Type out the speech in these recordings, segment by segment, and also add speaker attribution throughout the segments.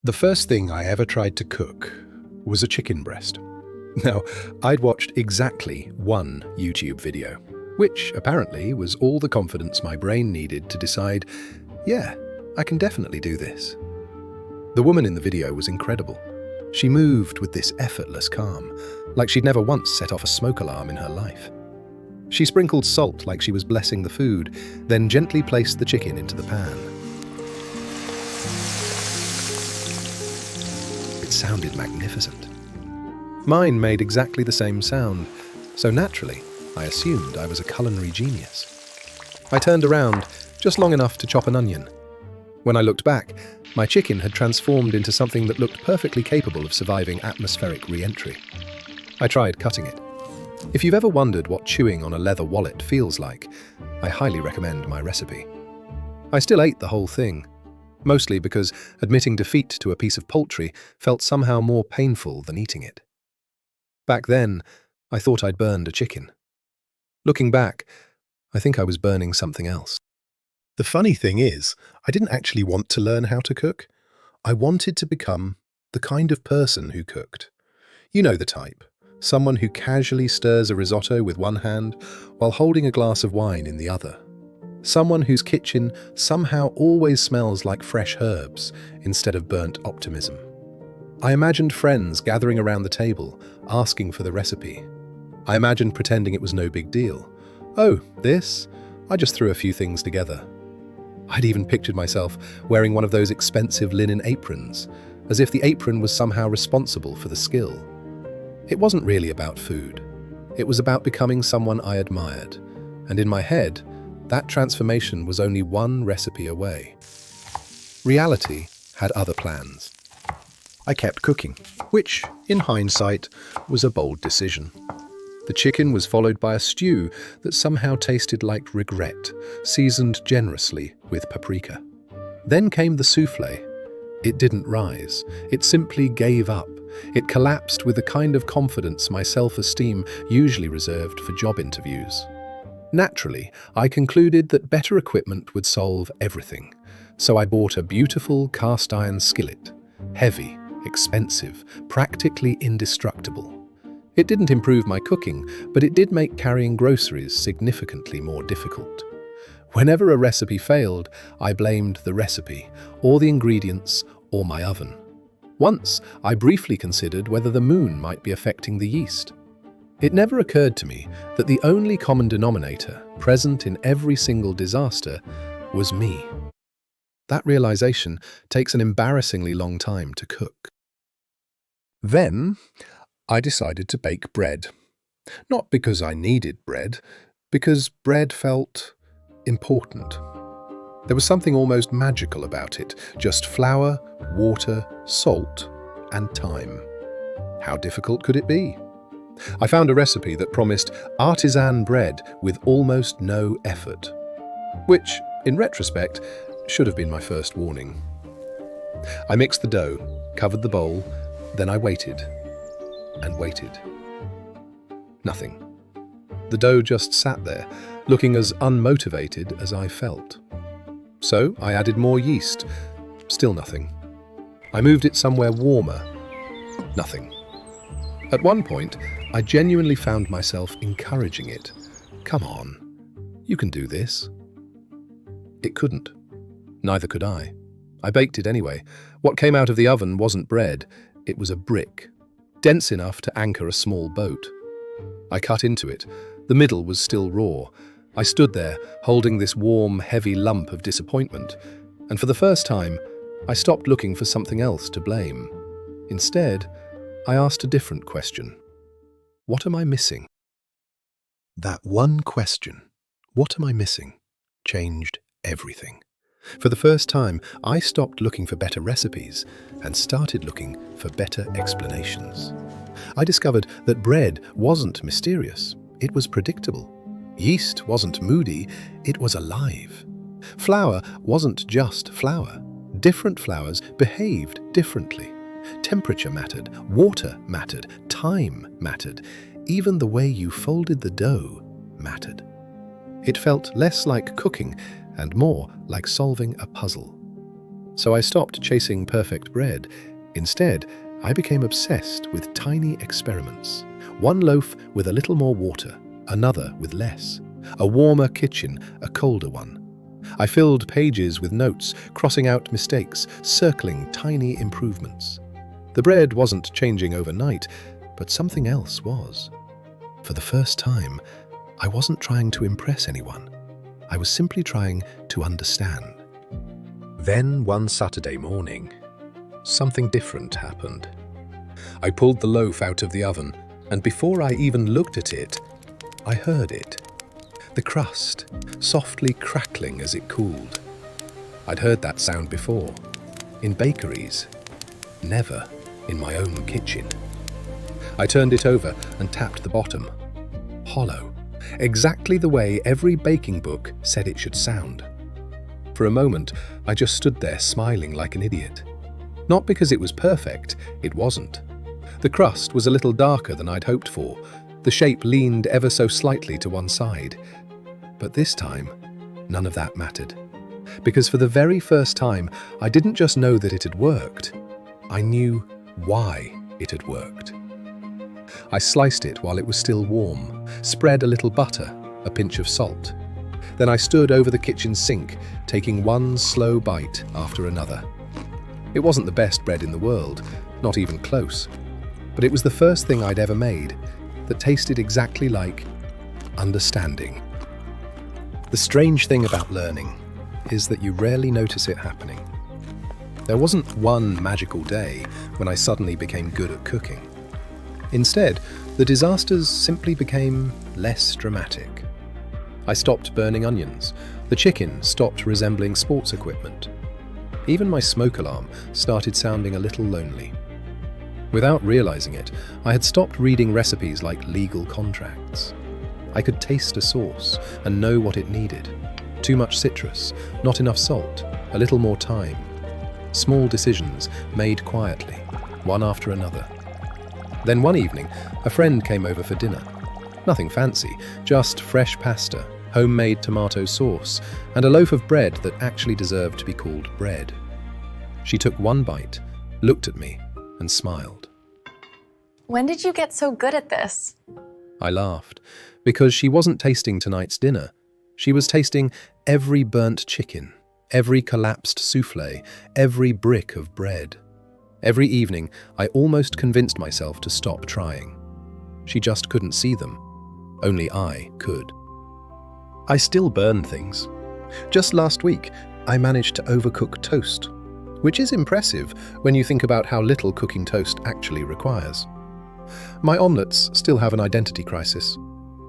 Speaker 1: The first thing I ever tried to cook was a chicken breast. Now, I'd watched exactly one YouTube video, which apparently was all the confidence my brain needed to decide, yeah, I can definitely do this. The woman in the video was incredible. She moved with this effortless calm, like she'd never once set off a smoke alarm in her life. She sprinkled salt like she was blessing the food, then gently placed the chicken into the pan. It sounded magnificent. Mine made exactly the same sound, so naturally, I assumed I was a culinary genius. I turned around just long enough to chop an onion. When I looked back, my chicken had transformed into something that looked perfectly capable of surviving atmospheric re-entry. I tried cutting it. If you've ever wondered what chewing on a leather wallet feels like, I highly recommend my recipe. I still ate the whole thing, mostly because admitting defeat to a piece of poultry felt somehow more painful than eating it. Back then, I thought I'd burned a chicken. Looking back, I think I was burning something else.
Speaker 2: The funny thing is, I didn't actually want to learn how to cook. I wanted to become the kind of person who cooked. You know the type. Someone who casually stirs a risotto with one hand while holding a glass of wine in the other. Someone whose kitchen somehow always smells like fresh herbs instead of burnt optimism. I imagined friends gathering around the table, asking for the recipe. I imagined pretending it was no big deal. Oh, this? I just threw a few things together. I'd even pictured myself wearing one of those expensive linen aprons, as if the apron was somehow responsible for the skill. It wasn't really about food. It was about becoming someone I admired, and in my head, that transformation was only one recipe away. Reality had other plans. I kept cooking, which, in hindsight, was a bold decision. The chicken was followed by a stew that somehow tasted like regret, seasoned generously with paprika. Then came the soufflé. It didn't rise. It simply gave up. It collapsed with the kind of confidence my self-esteem usually reserved for job interviews. Naturally, I concluded that better equipment would solve everything, so I bought a beautiful cast-iron skillet, heavy, expensive, practically indestructible. It didn't improve my cooking, but it did make carrying groceries significantly more difficult. Whenever a recipe failed, I blamed the recipe, or the ingredients, or my oven. Once, I briefly considered whether the moon might be affecting the yeast. It never occurred to me that the only common denominator present in every single disaster was me. That realization takes an embarrassingly long time to cook. Then, I decided to bake bread. Not because I needed bread, because bread felt important. There was something almost magical about it, just flour, water, salt, and time. How difficult could it be? I found a recipe that promised artisan bread with almost no effort, which, in retrospect, should have been my first warning. I mixed the dough, covered the bowl, then I waited and waited. Nothing. The dough just sat there, looking as unmotivated as I felt. So I added more yeast. Still nothing. I moved it somewhere warmer. Nothing. At one point, I genuinely found myself encouraging it. Come on, you can do this. It couldn't. Neither could I. I baked it anyway. What came out of the oven wasn't bread, it was a brick, dense enough to anchor a small boat. I cut into it. The middle was still raw. I stood there, holding this warm, heavy lump of disappointment, and for the first time, I stopped looking for something else to blame. Instead, I asked a different question. What am I missing? That one question, what am I missing, changed everything. For the first time, I stopped looking for better recipes and started looking for better explanations. I discovered that bread wasn't mysterious, it was predictable. Yeast wasn't moody, it was alive. Flour wasn't just flour. Different flours behaved differently. Temperature mattered, water mattered, time mattered. Even the way you folded the dough mattered. It felt less like cooking and more like solving a puzzle.
Speaker 1: So I stopped chasing perfect bread. Instead, I became obsessed with tiny experiments. One loaf with a little more water, another with less. A warmer kitchen, a colder one. I filled pages with notes, crossing out mistakes, circling tiny improvements. The bread wasn't changing overnight, but something else was. For the first time, I wasn't trying to impress anyone. I was simply trying to understand.
Speaker 2: Then one Saturday morning, something different happened. I pulled the loaf out of the oven, and before I even looked at it, I heard it. The crust, softly crackling as it cooled. I'd heard that sound before, in bakeries, never in my own kitchen. I turned it over and tapped the bottom. Hollow, exactly the way every baking book said it should sound. For a moment, I just stood there smiling like an idiot. Not because it was perfect, it wasn't. The crust was a little darker than I'd hoped for. The shape leaned ever so slightly to one side. But this time, none of that mattered. Because for the very first time, I didn't just know that it had worked. I knew why it had worked. I sliced it while it was still warm, spread a little butter, a pinch of salt. Then I stood over the kitchen sink, taking one slow bite after another. It wasn't the best bread in the world, not even close. But it was the first thing I'd ever made that tasted exactly like understanding. The strange thing about learning is that you rarely notice it happening. There wasn't one magical day when I suddenly became good at cooking. Instead, the disasters simply became less dramatic. I stopped burning onions. The chicken stopped resembling sports equipment. Even my smoke alarm started sounding a little lonely. Without realizing it, I had stopped reading recipes like legal contracts. I could taste a sauce and know what it needed. Too much citrus, not enough salt, a little more thyme. Small decisions made quietly, one after another. Then one evening, a friend came over for dinner. Nothing fancy, just fresh pasta, homemade tomato sauce, and a loaf of bread that actually deserved to be called bread. She took one bite, looked at me, and smiled.
Speaker 3: When did you get so good at this?
Speaker 1: I laughed, because she wasn't tasting tonight's dinner. She was tasting every burnt chicken, every collapsed soufflé, every brick of bread. Every evening, I almost convinced myself to stop trying. She just couldn't see them. Only I could. I still burn things. Just last week, I managed to overcook toast, which is impressive when you think about how little cooking toast actually requires. My omelettes still have an identity crisis.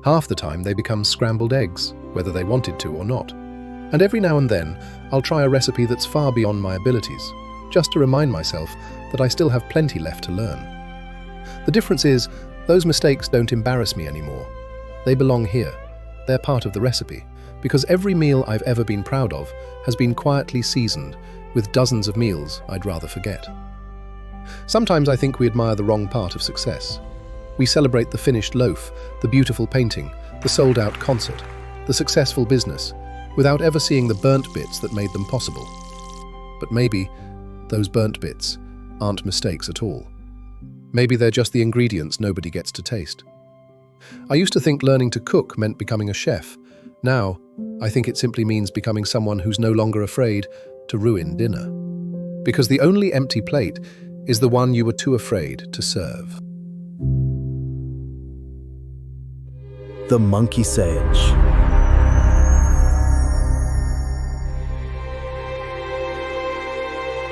Speaker 1: Half the time they become scrambled eggs, whether they wanted to or not. And every now and then, I'll try a recipe that's far beyond my abilities, just to remind myself that I still have plenty left to learn. The difference is, those mistakes don't embarrass me anymore. They belong here. They're part of the recipe, because every meal I've ever been proud of has been quietly seasoned with dozens of meals I'd rather forget. Sometimes I think we admire the wrong part of success. We celebrate the finished loaf, the beautiful painting, the sold-out concert, the successful business, without ever seeing the burnt bits that made them possible. But maybe those burnt bits aren't mistakes at all. Maybe they're just the ingredients nobody gets to taste. I used to think learning to cook meant becoming a chef. Now, I think it simply means becoming someone who's no longer afraid to ruin dinner. Because the only empty plate is the one you were too afraid to serve.
Speaker 4: The MonkeySage.